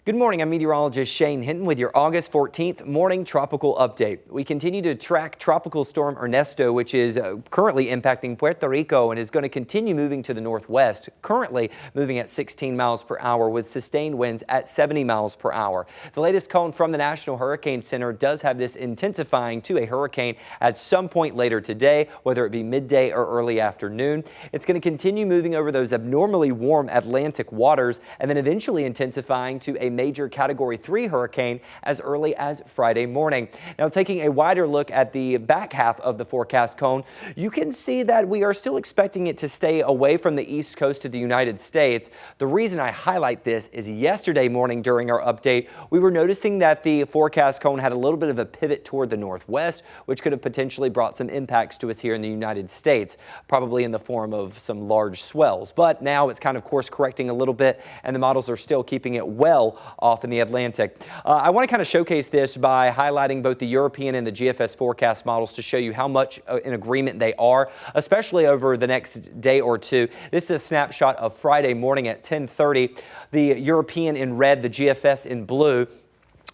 Good morning, I'm meteorologist Shane Hinton with your August 14th morning tropical update. We continue to track Tropical Storm Ernesto, which is currently impacting Puerto Rico and is going to continue moving to the northwest, currently moving at 16 miles per hour with sustained winds at 70 miles per hour. The latest cone from the National Hurricane Center does have this intensifying to a hurricane at some point later today, whether it be midday or early afternoon. It's going to continue moving over those abnormally warm Atlantic waters and then eventually intensifying to a major Category 3 hurricane as early as Friday morning. Now, taking a wider look at the back half of the forecast cone, you can see that we are still expecting it to stay away from the east coast of the United States. The reason I highlight this is yesterday morning during our update, we were noticing that the forecast cone had a little bit of a pivot toward the northwest, which could have potentially brought some impacts to us here in the United States, probably in the form of some large swells. But now it's kind of course correcting a little bit, and the models are still keeping it well off in the Atlantic. I want to kind of showcase this by highlighting both the European and the GFS forecast models to show you how much in agreement they are, especially over the next day or two. This is a snapshot of Friday morning at 10:30. The European in red, the GFS in blue.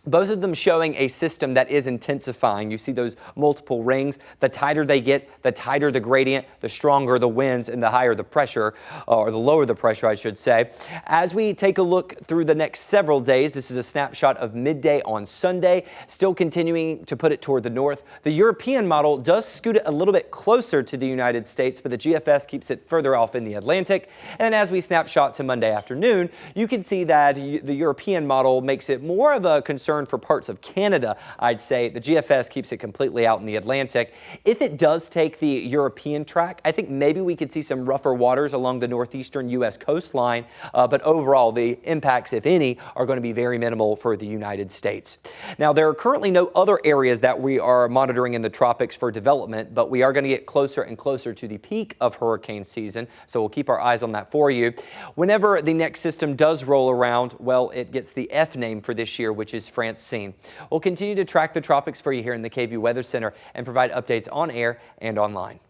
Both of them showing a system that is intensifying. You see those multiple rings. The tighter they get, the tighter the gradient, the stronger the winds, and the higher the pressure, or the lower the pressure, I should say. As we take a look through the next several days, this is a snapshot of midday on Sunday, still continuing to put it toward the north. The European model does scoot it a little bit closer to the United States, but the GFS keeps it further off in the Atlantic. And as we snapshot to Monday afternoon, you can see that the European model makes it more of a concern for parts of Canada, I'd say. The GFS keeps it completely out in the Atlantic. If it does take the European track, I think maybe we could see some rougher waters along the northeastern U.S. coastline, but overall the impacts, if any, are going to be very minimal for the United States. Now, there are currently no other areas that we are monitoring in the tropics for development, but we are going to get closer and closer to the peak of hurricane season, so we'll keep our eyes on that for you. Whenever the next system does roll around, well, it gets the F name for this year, which is Francine. We'll continue to track the tropics for you here in the KVUE Weather Center and provide updates on air and online.